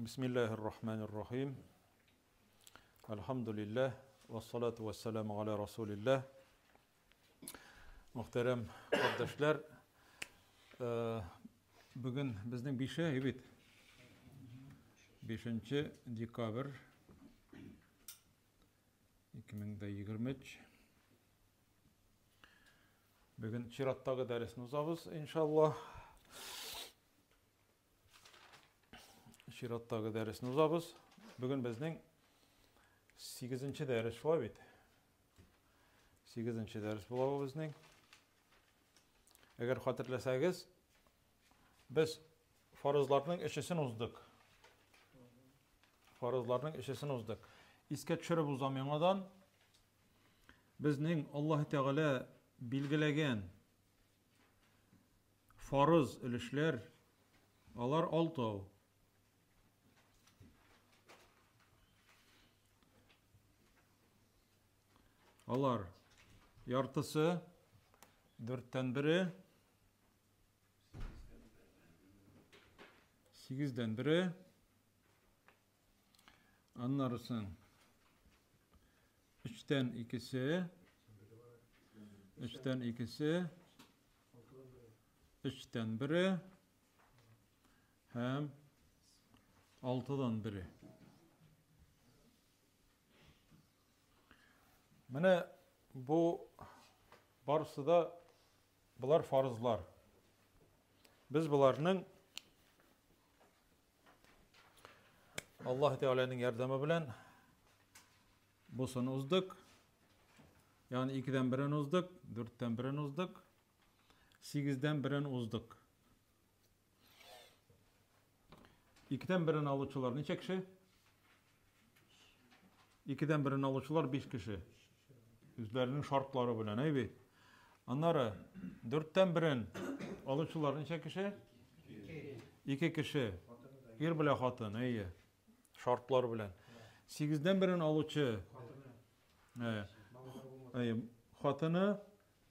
Bismillahirrahmanirrahim. Elhamdülillah. Ve salatu ve selamu ala Resulillah. Muhterem kardeşler, bugün bizden bir şey, evet. 5. dekabr 2023. Bugün Şirat'taki dersini uzabız inşallah. Şirat'taki dersini uzabız. Bugün bizden 8. ders var, evet. 8. ders bulalım bizden. Eğer hatırlasanız, biz farzlarının işisini uzdık. İske çürüp uzamayan bizning Allah Teala bilgilagan farz ilishlar alar 6. Alar yartısı 4'ten biri 8'den biri anlarsın 3'ten ikisi 3'ten biri hem 6'dan biri. Mene bu barısı da bular farzlar. Biz bularının Allah Teala'nın yardımı bilen busunu uzdık. Yani 2'den birini uzdık, 4'ten birini uzdık, 8'den birini uzdık. 2'den birini alıcılar neçe kişi? 2'den birini alıcılar 5 kişi. Üzlerinin şartları bilen, evet. Onları 4'ten birini alıcılar neçe kişi? 2 kişi. Er bilen hatın, iyi. Şartları bilen. 8'den birini alıcı. Hatını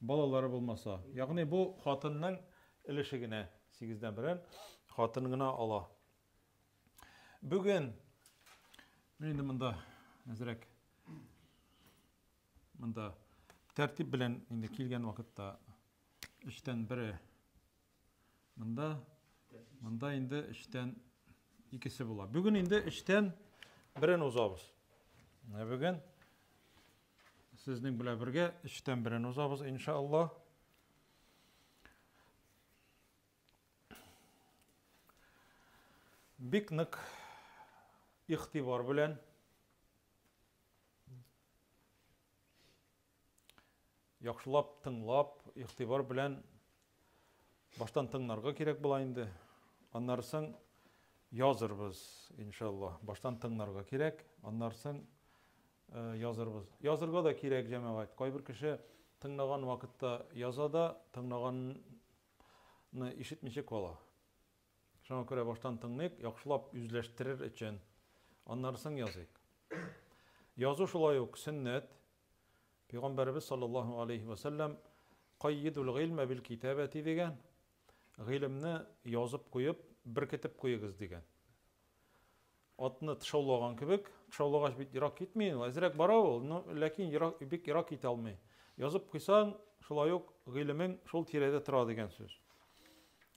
balaları bulmasa. Yani bu hatının ilişigine 8'den birini hatınına ala. Bugün şimdi bunda nezirek bunda tertip bilen indi kelgen vakitda 3'ten biri bunda indi 3'ten ikisi bola. Bugün indi 3'ten birini uzabız. Bugün sizning bilan birga 3'ten birini uzabız inşallah. Biknik ihtibar bilen yaxşılap, tınlap, ihtibar bilen baştan tınlarga kerek bola indi. Anlarsın yazırбыз inşallah. Baştan tınlarga kerek, anlarsın yazırбыз. Yazırga da kerek cemaat. Kay bir kişi tınlagan vakitda yaza da tınlaganını işitmeyecek kala. Şuna göre baştan tınlayık, yaxşılap yüzleştirir için anlarsın yazık. Yazı şulay yok sünnet. Peygamberimiz sallallahu aleyhi ve sellem qayyidul ilme bil kitabeti degen. Ilimni yazıp koyup bir ketip koyuğuz degen. Atını tışavlagan kibik, tışavlagaç bit Irak gitmeyin. Azirek bara ol, lakin bik Irak git almay. Yazıp koysan şulay yok ilimin şul tirede tıra degen söz.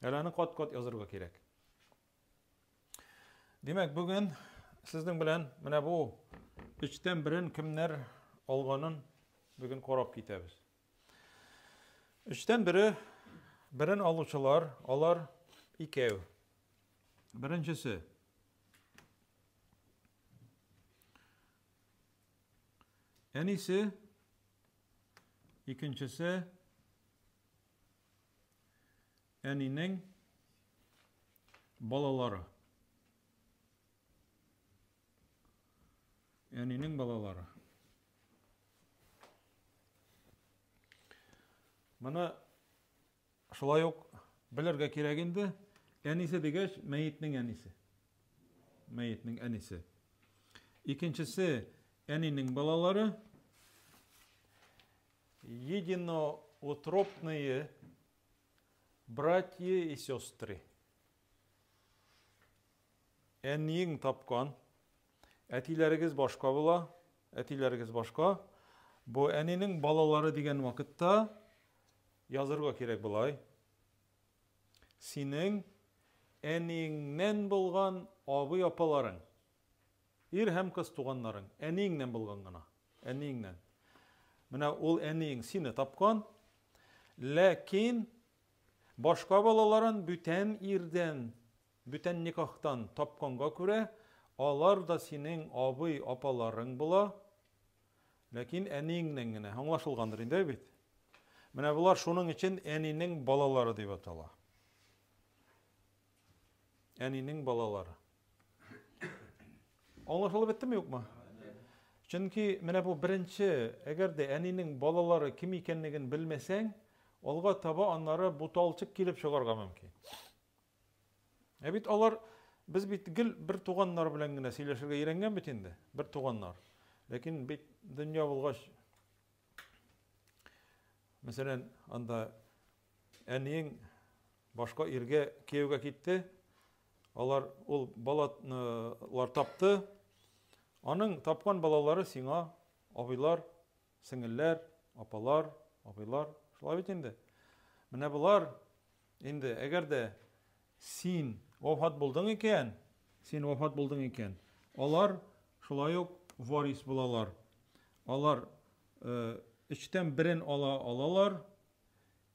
Elani kat yazırga kerek. Demek bugün sizden bilen mene bu 3'ten birin kimler alganın bugün korap kitemiz. 3'ten birin alıcılar alar 2. Birincisi en iyisi, ikincisi eninin balaları. Eninin balaları. Mana şulay yok bilirge kerek indi. Enisi degeç meyitning enisi. Meyitning enisi. İkincisi eninin balaları. Единоутробные братья и сестры. әниең тапкан, әтиләрегез башка була, әтиләрегез башка. Бу әнинең балалары дигән вакытта язырга кирәк булай. Синең әниеңнән булган абый апаларың, ир һәм кыз туганнарың, әниеңнән булган гына, әниеңнән. Менә ул әниең сине тапкан, ләкин башка балаларын бүтән ирдән, бүтән никахтан тапканга күрә, алар да синең абый апаларың була, ләкин әниеңнән генә. Аңлашылгандыр инде бит. Менә булар шуның өчен әнинең балалары дип атала. Әнинең балалары. Аңлашылып беттеме, юкмы? Чөнки менә бу беренче, әгәр дә әнинең балалары ким икәнлеген белмәсәң, алга таба аннары буталчык килеп чыгарга мөмкин. Бит алар, без бит гел бер туганнар белән генә сөйләшергә өйрәнгән бит инде, бер туганнар. Ләкин бит дөнья булгач, мәсәлән, анда әниең башка иргә кияүгә китте, алар ул балалар тапты, аның тапкан балалары сиңа абыйлар, сеңелләр, апалар, абыйлар, шулай бит инде. Менә булар инде әгәр дә син вафат булдың икән, алар шулай ук варис булалар. Алар өчтән берен алалар,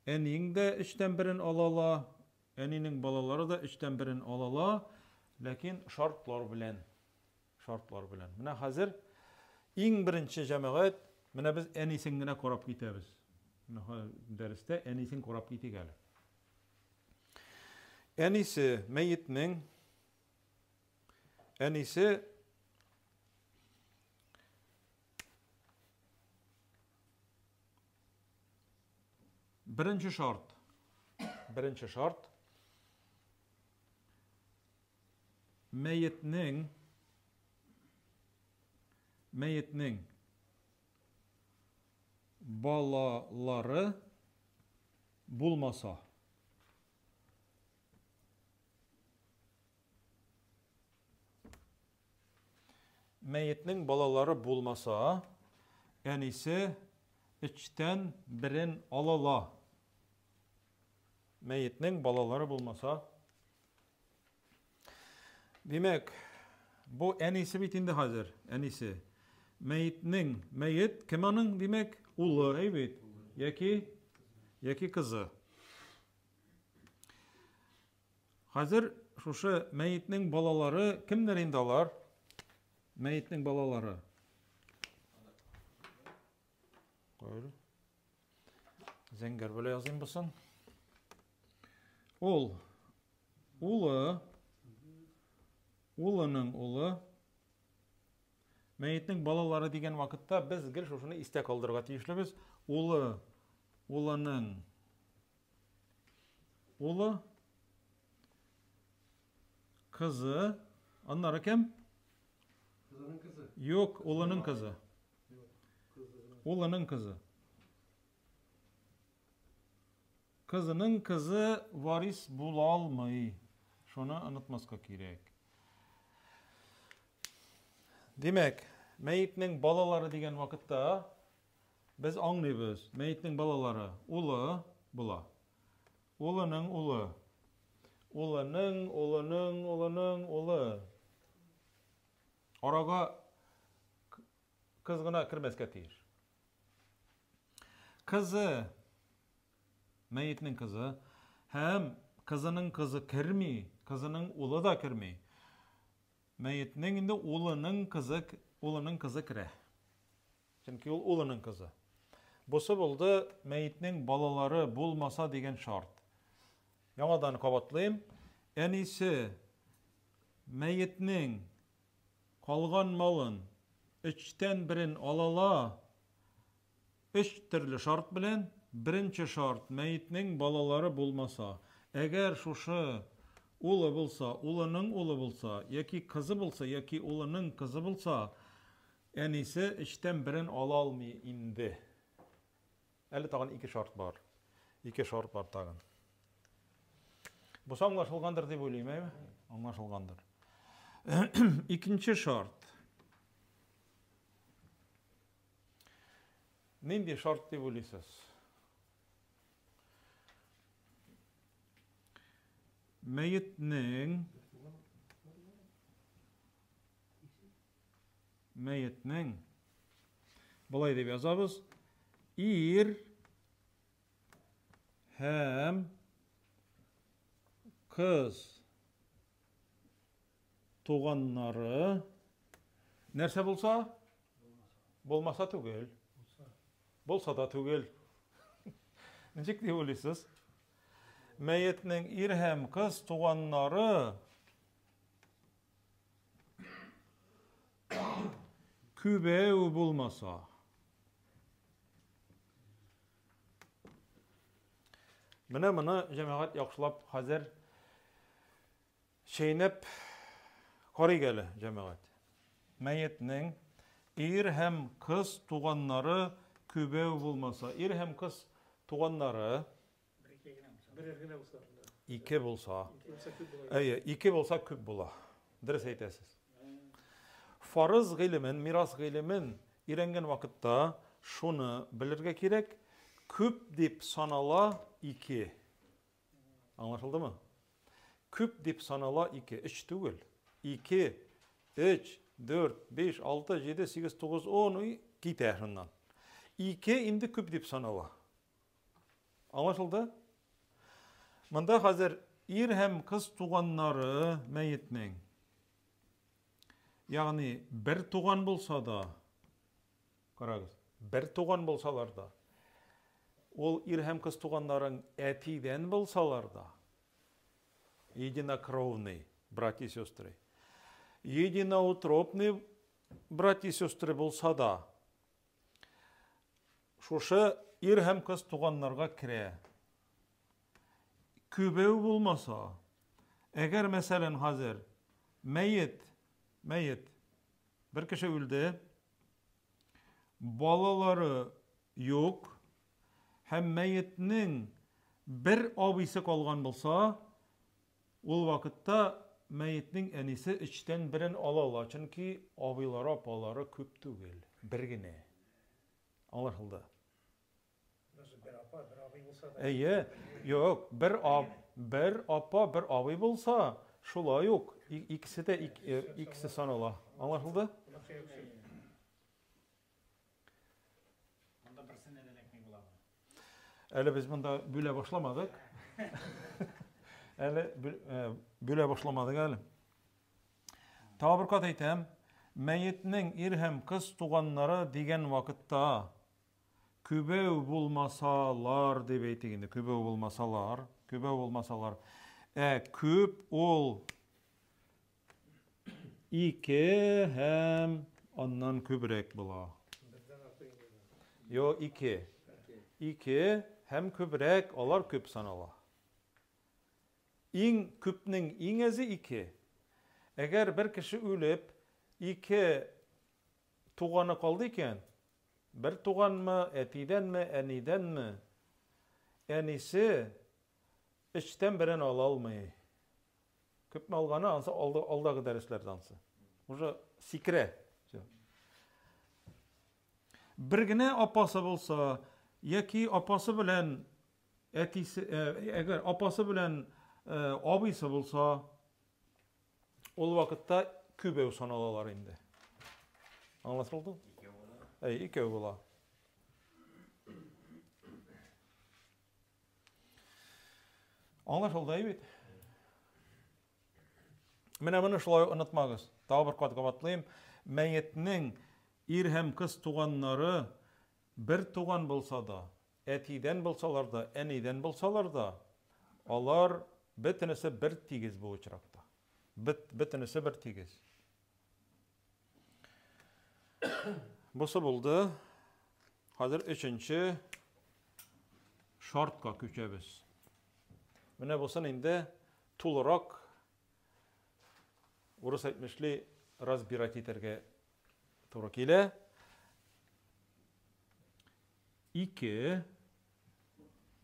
әниең дә өчтән берен алала, әнинең балалары да өчтән берен алала, ләкин шартлар белән. Менә хәзер иң беренче җәмәгать, менә без әнисен генә карап китәбез. Менә дәрестә әнисен карап китик әле. Әнисе мәетнең, әнисе birinci şart, meyitning balaları bulmasa. Meyitning balaları bulmasa, enisi içten birin alala. Meyitning balaları bulmasa. Demek, bu enisi bitindi hazır. Enisi. Meyit kimanın demek? Ulu, evet. Yaki kızı. Hazır şuşu meyitning balaları kimlerindalar? Meyitning balaları. Koyru. Zenger böyle yazayım mısın? Улының улы, мәйітнің балалары деген вакытта біз гел шушыны истә калдырырга тиешлебез. Улының улы, кызы, аннары кем? Kızının kızı. Yok, улының кызы. Улының кызы. Kızının kızı varis була алмый. Şunu unutmaska kirek. Demek, meyitning balaları degen vakıtta biz anlıyoruz. Meyitning balaları ulu bula. Улының улы. Улының улы. Araga kız gına kirmesке tiyir. Kızı, meyitning kızı, hem kızının kızı kirmi, kızının ulu da kirmi. Meyitning indi улының kızı kire. Çünkü улының kızı. Busu buldu, meyitning balaları bulmasa degen şart. Yanadan kabatlayayım. En iyisi, meyitning kalgan malın üçten birin alala, üç türlü şart bilen, birinci şart meyitning balaları bulmasa. Eğer şuşu ulu bulsa, улының ulu bulsa, yaki kızı bulsa, yaki улының kızı bulsa, en iyisi üçten birin ala almay indi. Әлі тағын iki şart var. İki şart var tağın. Bu anlaşılgandır деп ойлаймын, әйме? Anlaşılgandır. İkinci şart. Neydi şart diye bilirsiniz? Meyitning bulay deb yazabız. Ir hem kız tuğanları nerse bulsa? Bolmasa tugel. Bolsa da tugel. Necek diye bilirsiniz? Meyitning ir hem kız tuğanları kübev bulmasa. Mene cemaat yaxşılap hazır şeynep qori geli cemaat. Meyitning ir hem kız tuğanları kübev bulmasa. Ir hem kız tuğanları iki bulsa. İki bulsa küp bula. Dürüst aytasiz. Farız gilimin, miras gilimin irengen vakitta şunu bilirge kerek. Küp dip sanala 2. Anlaşıldı mı? Küp dip sanala 2. 3 tugul. 2, 3, 4, 5, 6, 7, 8, 9, 10 gitahından. 2 indi küp dip sanala. Anlaşıldı? Mında hazır ir hem kız tuğanları meyitning. Yani bir tuğan bulsa da, karagız, bir tuğan bulsalar da, ol ir hem kız tuğanların etiden bulsalar da, единокровный, братья и сестры, единоутробный, братья и сестры bulsa da, şuşa ir hem kız tuğanlarga kire, kübev bulmasa, eğer meselen hazır, meyit, bir kişi öldü, balaları yok, hem meyitinin bir abisi kalgan bulsa, ol vakitte meyitinin enisi içten birin alala. Çünkü abiları, apaları köp tügel. Birgine. Anlaşıldı. Nasıl bir apa, bir abi bulsa da? Yok. Bir apa, bir abi bulsa, şula yok. İkisi de ikisi sanala. Anlaşıldı? Onda bir sene ekmek bulamam. Öyle biz bunda böyle başlamadık. Öyle böyle başlamadık öyle. Tabirkat aytem, meyitning ir hem kız tuğanları degen vakitte kübev bulmasalar deb aytganda, kübev bulmasalar. Küp ol 2 hem ondan kübrek bula. Yo 2. 2 hem kübrek olar küp sanala. Küpning ingezi 2. Eğer bir kişi ölüp 2 tuğanı kaldı iken, bir tuğan mı, etiden mi, eniden mi? Enisi içten birini alalmayı. Küp mü alganı ansa aldağı derslerden ansa. Uca sikre. Birgine apası bulsa, yaki apası bilen etisi, eğer apası bilen abisi bulsa, ol vakitte kübev sanalalar indi. Anlaşıldı? İki oğula. Anlaşıldı evet. Mene bunu şulay unutmağız. Daha bir kat kavatlayayım. Meyitning ir hem kız tuğanları bir tuğan bulsa da, etiden bulsalar da, eniden bulsalar da, onlar bitinisi bir tigiz bu uçrakta. Bitinisi bir tigiz. Busu buldu. Hazır üçüncü şartka köçebiz. Mene busun indi tularak Urus aytmışlı разбирать eterge to'g'ri kele. 2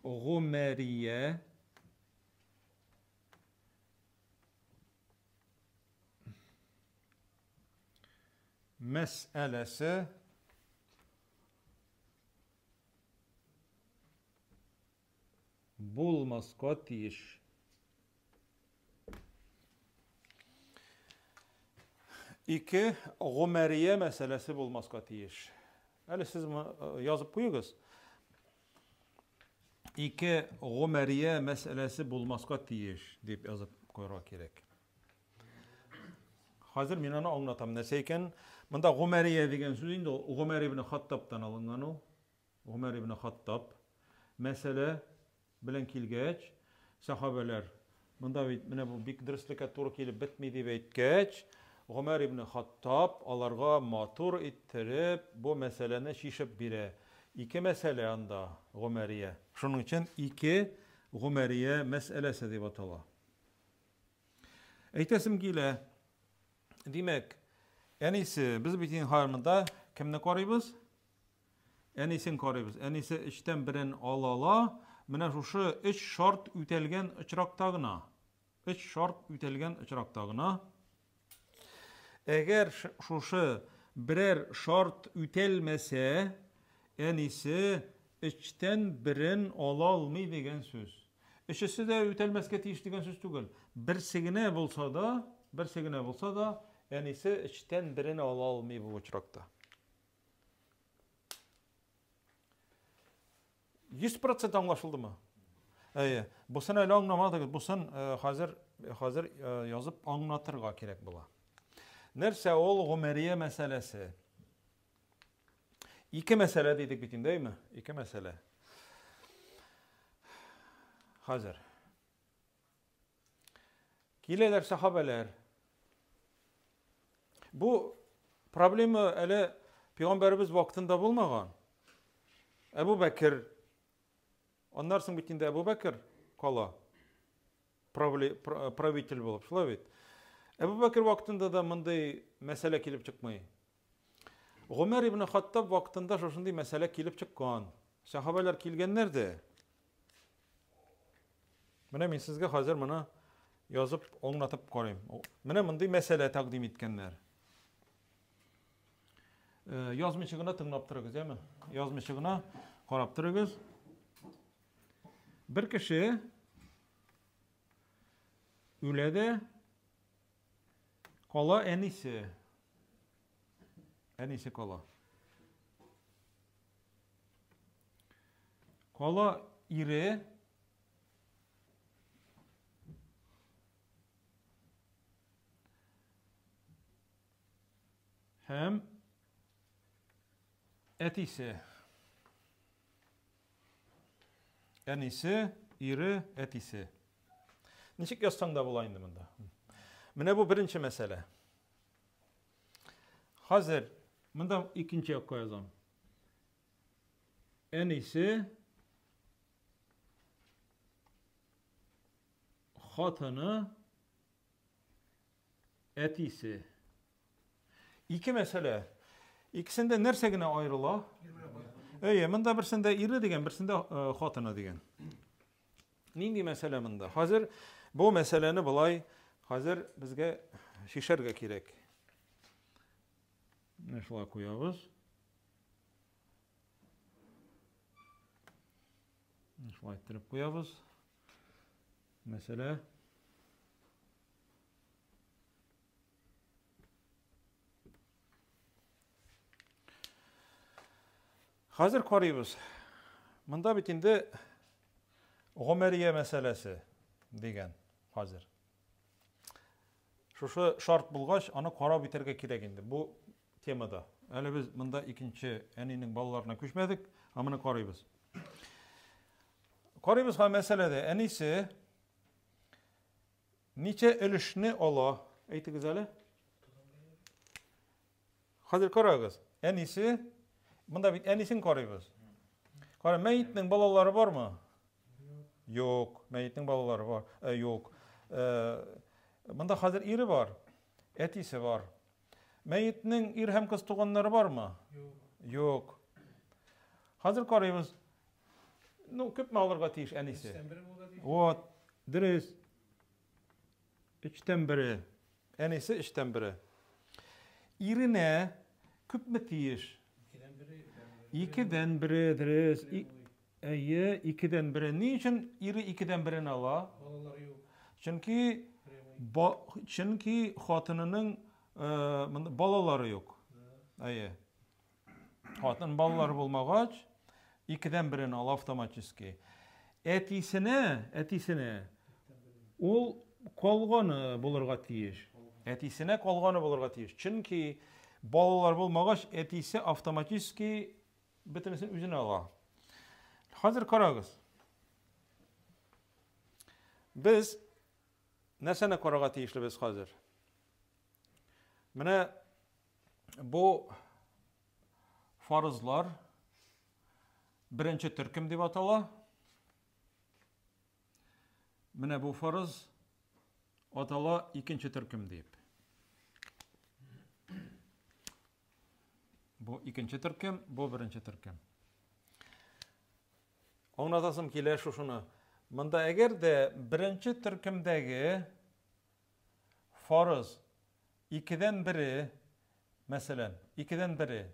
G'umeriye meselesi bulmaska tiyiş. İki, Gumeriye meselesi bulmaska tiyiş. Hele siz yazıp koyunuz. İki, Gumeriye meselesi bulmaska tiyiş deyip yazıp koymak gerek. Hazır men onu anlatam. Neseyken, bunda Gumeriye degen söz indi, Gumer ibn Hattab'dan alıngan o. Gumer ibn Hattab mesele bilen kilgeç, sahabeler. Bunda mine bu bik dürüstlükə toru kelip bitmedi beytgeç, Gumer ibn Hattab alarga matur ittirip bu meseleni şişip bire. İki mesele anda Gumeriye. Şunun için iki Gumeriye meselesi deyip atala. Eytesim gile, demek, en iyisi biz bitin harmında kimni koruyuz? En iyisini koruyuz. En iyisi içten birin alala, mine şuşu iç şart ütelgen ıçraktağına. İç şart ütelgen ıçraktağına. Eğer şuşu birer şart ütelmese, en iyisi içten birin alalmay degen söz. İçisi de ütelmeske tiyiş degen söz tügül. Bir segine bulsa da, en iyisi içten birini alalmay bu uçrakta. 100% anlaşıldı mı? Bu sen öyle anlamadık. Bu sen hazır yazıp anlatırga gerek bula. Nerse ol Gumeriye meselesi. İki mesele dedik bitin değil mi? İki mesele. Hazır. Kileler sahabeler. Bu problemi ele Peygamberimiz vaktinde bulmagan. Ebu Bekir onlarsın bitinde Ebu Bekir kala правитель bulup şula bit. Ebu Bekir vaktinde da mınday mesele kelip çıkmay. Gumer ibn Hattab vaktinde şoşunday mesele kelip çıkkan. Sahabeler kelgenler de. Mine men sizge hazır mına yazıp anlatıp koyayım. Mine mınday mesele takdim etkenler. Yazmışıgına tınlap turuguz, değil mi? Yazmışıgına qarap turuguz. Bir kişi ülede kala en iyisi kala. Kala iri hem etisi. En iyisi, iri, etisi. Nişik yazsan da bulayındı bunda. Mine bu birinci mesele. Hazır, bunda ikinciye koyacağım. En iyisi, hatanı, etisi. İki mesele. İkisinde nersegine ayrıla? Mında birisinde iri degen, birisinde hatanı degen. Nindi mesele mında? Hazır bu meseleni bulay, hazır bizge şişerge gerek. Ne şula koyabız? Ne şula ettirip koyabız? Mesele hazır koruyuz. Mında bitinde Gumeriye meselesi degen hazır. Şu şart bulgaç ana kara biterge kirek indi bu temada. Hele biz mında ikinci eninin balalarına küçmedik, amını koruyuz. Koruyuz ha meselede en iyisi niçe ölüşünü ola. Eytiniz hele? Hazır koruyuz. En iyisi bunda en iyisini koruyuz. Meyitinin balaları var mı? Yok. Meyitinin balaları var. Yok. Bunda hazır iri var. Etisi var. Meyitinin ir hem kız tuğanları var mı? Yok. Hazır koruyuz. Köp mü alırga tiyiş en iyisi? Evet. Diriz. İçten biri. En iyisi içten biri. İri ne? küp mü tiyiş? İkiden 2'den biri. 1'dir. Eye 2'den 1'e. Niçin iri 2'den 1'ini ala? Balaları yok. Çünkü hatınının balaları yok. Eye. Hatının balaları bulmagaç 2'den 1'ini ala avtomatik. Etisine ol kolgаны bulurga tiyiş. Etisine kolgаны bulurga tiyiş. Çünkü balalar bulmagaç etisi avtomatik bitinisini üzüne ala. Hazır karagız. Biz nesene koraga tiyişli biz hazır? Mine bu farzlar birinci türküm deb atala. Mine bu farz atala ikinci türküm deyip. Bu ikinci türküm, bu birinci türküm. Anlatasım kile şunu. Mında eğer de birinci türkümdeki farz 2'den 1'i mesela 2'den 1'i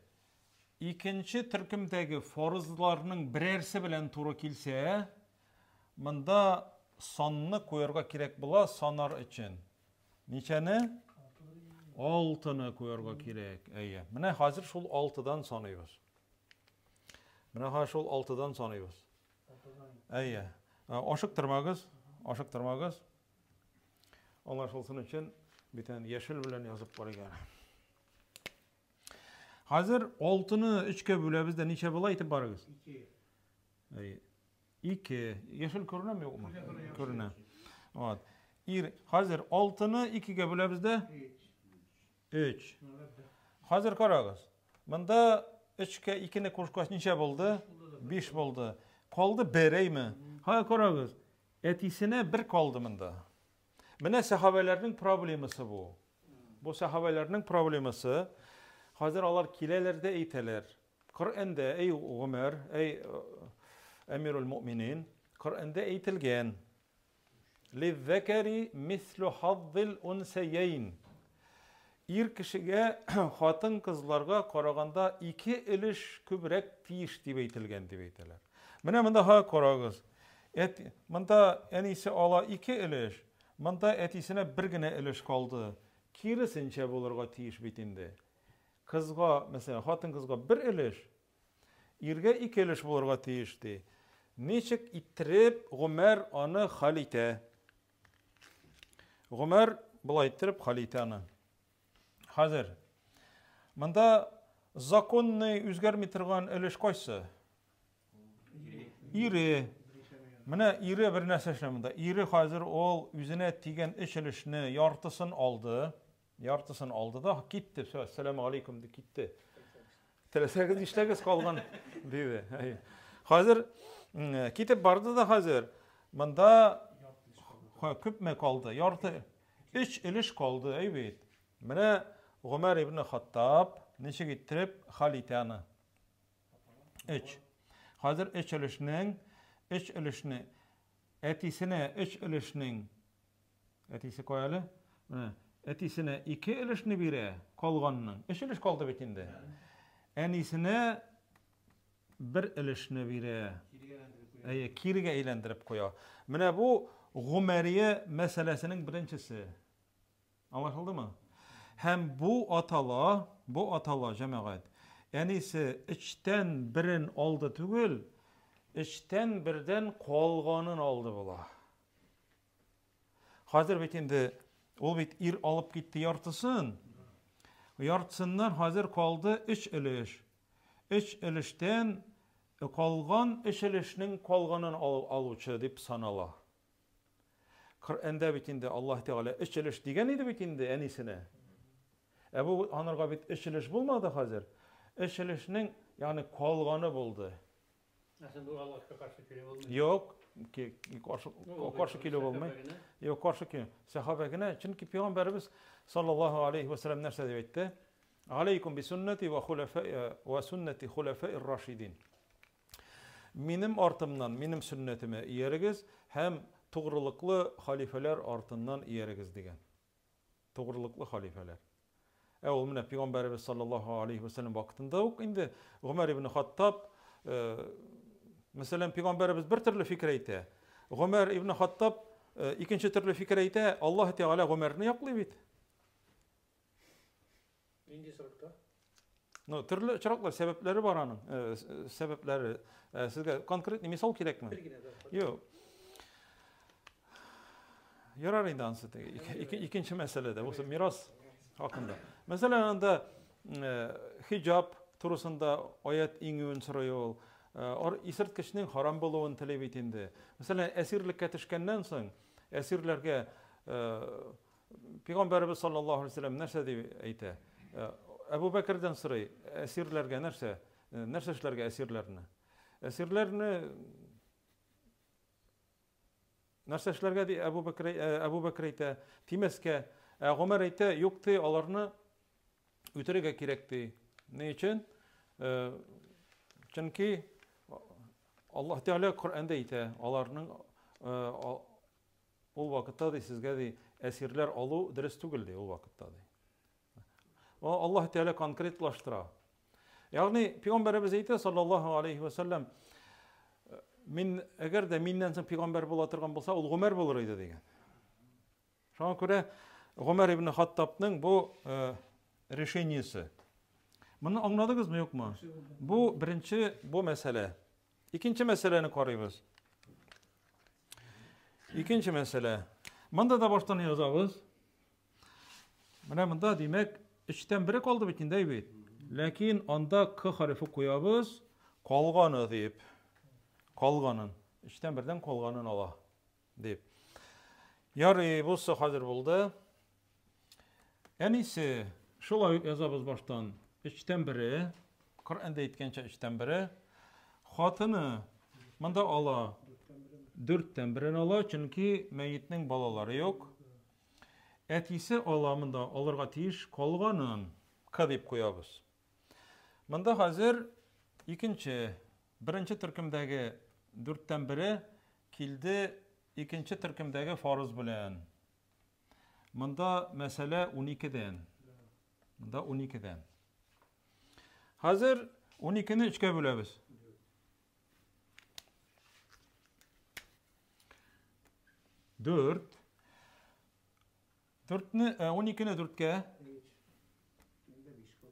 ikinci türkümdeki farzlarının birersi bilen turu kilse mında sanını koyarga kerek bula sanar için. Niçeni? 6'ını koyarga kerek. Eye. Mine hazır şol 6'dan sanıyoruz. Mine hazır şol 6'dan sanıyoruz. Eye. Aşıktırmagız. Anlaşılsın için bir tane yeşil bilen yazıp var ekan. Hazır 6'ını 3'ke bölebizde neçe bola aytip barıgız? 2. 2. Yeşil görünemi yok mu? Görünem. Evet. Hazır 6'ını 2'ge bölebizde 3. Hazır karagız. Bunda 3'ke 2'ni koşkaç neçe boldu? 5 boldu. Kaldı berey mi? Ha karagız. Etisine 1 kaldı bunda. Mine sahabelerinin problemisi bu. Bu sahabelerinin problemisi. Hazır alar kilelerde eyteler. Kur'an'da ey Ömer, ey Emirul Mu'minin, Kur'an'da eytilgen. Lizzekeri mislu hazzil unseyeyn. Ir kişiye hatın kızlarga karaganda 2 iliş kübrek tiyiş diye eytilgen diye eyteler. Mine mında ha karagız. Mında en iyisi ala 2 iliş. Mında etisine 1 gine iliş kaldı. Kirisinçe bulurga tiyiş bitindi. Kızga mesela hatın kızga 1 iliş. İrge 2 iliş bulurga tiyişti. Neçik ittirip Ömer anı halite. Ömer bula ittirip halite anı. Hazır. Mında zakonni üzgermitirgan iliş koysa. İri. Mine iri bir nesleşle mında. İri hazır ol yüzüne tigen iş ilişini yartısın aldı. Yartısın aldı da gitti. Selamu aleyküm de gitti. Telesekiz işlegiz kalgan deydi. Hazır kitip bardı da hazır. Mında küpme kaldı. Yartı iş iliş kaldı. Evet. Mine Ömer ibn Hattab neşe gittirip halityanı. Hazır iş ilişini etisine iş ilişinin etisi koyalı. Etisine 2 ilişini bire kalganının. İş iliş kaldı bitinde. Enisine 1 ilişini bire. Kirige eğlendirip koya. Mine bu Ömeriye meselesinin birincisi. Anlaşıldı mı? Hem bu atala cemaat. Enisi içten birin aldı tügül. İçten birden kolganın aldı bula. Hazır bitinde ol bit ir alıp gitti yartısın. Yartısından hazır kaldı 3 iliş. 3 ilişten kalgan 3 ilişinin kalganın alıcı deyip sanala. Kur'an'da bitinde Allah Teala 3 iliş degen idi bitinde enisine. Bu anırga bit 3 iliş bulmadı hazır. 3 ilişinin yani kalganı buldu. Aslında bu Allah'a karşı kilo olmuyor. Yok ki karşı kilo olmuyor. Yok karşı kilo. Sahabegine çünkü Peygamberimiz sallallahu aleyhi ve sellem nerse deyip Aleykum bi sünneti ve sünneti hulefâ'ir raşidin. Benim artımdan, benim sünnetime iyerigiz hem tuğrılıklı halifeler artından iyerigiz degen. Tuğrılıklı halifeler. Ol mine Peygamberimiz sallallahu aleyhi ve sellem vaqtında ok indi Ömer ibn Hattab mesela Peygamberimiz bir türlü fikir eyte. Ömer ibn Hattab ikinci türlü fikir eyte. Allah Teala Ömer'ni yaklayıp. İnce sırıkta. No, türlü çıraklar sebepleri var anın. Sebepleri sizge konkret misal gerek mi? Yok. Yarar indansı. İkinci meselede bu miras hakkında. Mesela anda hicab turusunda ayet iňün sırayol. Or isert kişinin haram bolowun talep etindi. Mesela esirlikke tişkenden soň esirlerge Peygamberimiz sallallahu aleyhi ve sellem nerse diýip eýte. Ebu Bekir'den sırayı esirlerge nerse işlerge esirlerini. Esirlerini nerse işlerge di Ebu Bekir eýte, timeske Ömer eýte, ýokdy, alaryny üterege kirekdi. Ne için? Çünkü Allah Teala Kur'an'da eýte, alarynyň ol wagtda da sizge di esirler alu dürüst tügüldi ol wagtda da. Allah Teala konkretlaştıra. Yani Peygamberimiz eýte sallallahu aleyhi ve sellem min eger de minden soň peygamber bola turgan bolsa ol Ömer bolar edi degen. Şoňa görä Ömer ibn Hattab'nyň bu reşeňisi. Bunu anladyňyzmy ýokmy? Bu birinci bu mesele. İkinci meseleni garaýbys. İkinci mesele. Munda da baştan ýazabys. Mana munda diýmek üçten biri kaldı bitinde bit. Lakin onda k harfi koyabız, kalganı deyip, kalganın, üçten birden kalganın ola deyip. Yarı bu hazır buldu. En iyisi şolay yazabız baştan. Üçten biri, Kur'an'da etkençe üçten biri, hatıны mında ala, dörtten birini ala, çünkü meyyitinin balaları yok. Etisi alamında alırga tiyiş kalganın k deyip koyabız. Mında hazır birinci türkümdägi dörtten biri kildi ikinci türkümdägi farız bilen. Mında mesele 12'den. Mında 12'den. Hazır 12'ni 3'e bölebiz. 4 12'ni 4'e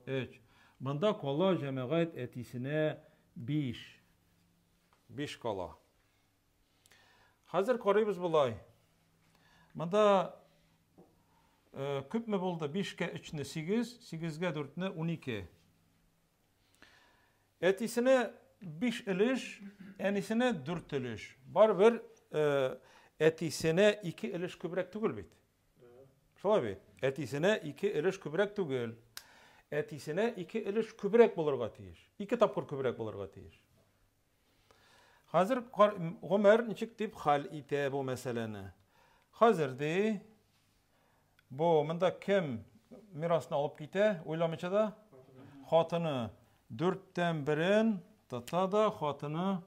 3. Mında kala cemaat etisine 5. 5 kala. Hazır qaraýbys bulay. Mında köpme boldy 5'ke 3'ni 8, 8'ge 4'ni 12. Etisine 5 iliş, enisine 4 iliş. Bar bir etisine 2 iliş köbrek tügül bit. Şolay bit. Etisine 2 iliş köbrek tügül. Etisine 2 iliş köbrek bolarga tiyiş. 2 tapkır köbrek bolarga tiyiş. Hazır Ömer niçik dip hal ite bu meseleni. Hazır de bu mında kim mirasını alıp gite? Oylamışa da hatıны 4'ten birin da hatıны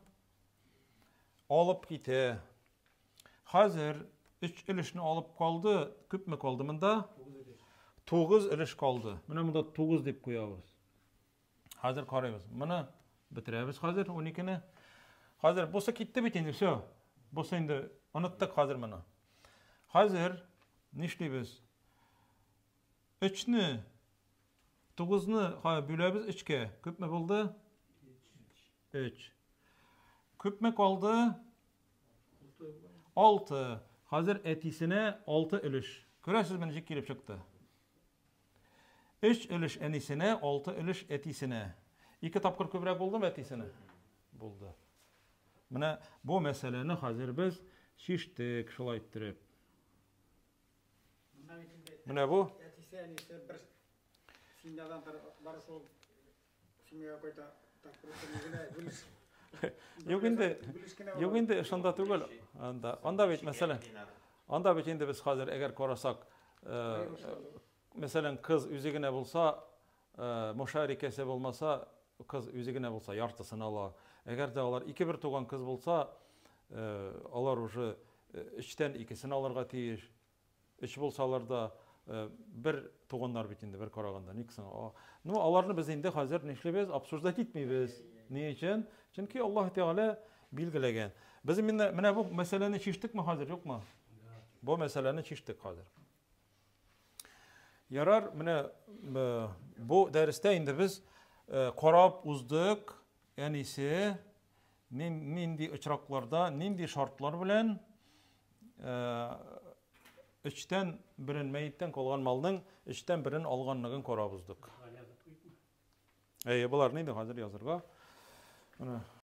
alıp gite. Hazır 3 ilişini alıp kaldı. Küp mü kaldı mında? 9 iliş kaldı. Mına mında 9 dip koyabız. Hazır qaraýbys. Mına bitirebis hazır 12'ni. Hazır bosa gitti bitindi şo. Bosa indi unuttuk hazır mına. Hazır nişlibiz? 3'ni 9'nu bölebis 3'ke. Küp mü buldu? 3. Küp mü kaldı? 6. Hazır etisine 6 iliş. Görəsiz məni jik gelip çıktı. 3 iliş enisine, 6 iliş etisine. 2 tapkır köbrek buldu mu etisine? Buldu. Mına bu meseleni hazır biz şiştik, şolay ettirip. Mına bu? Etisi bir sindadan barış ol. Simya koyta tapkır Yok indi şonda tügül. Onda bit mesela. Onda bit indi biz hazır eğer korasak mesela kız üzigine bulsa müşarikesi bulmasa kız üzigine bulsa yartısını ala. Eğer de onlar 2-1 tugan kız bulsa onlar уже 3'ten 2'sini alırga tiyiş. 3 bulsalar da bir tuğanlar bit indi bir karaganda niksin. No alarны biz indi hazır neşlebez absurda gitmeyiz. Ne için? Çünkü Allah Teala bilgilegen. Biz mine bu meseleni çiştik mi hazır yok mu? Bu meseleni çiştik hazır. Yarar mine bu derste indi biz korap uzdık. Yani ise nindi uçraklarda, nindi şartlar bilen üçten birin meyitten kalgan malның üçten birin alganlыгын korap uzdık. Bular neydi hazır yazırga?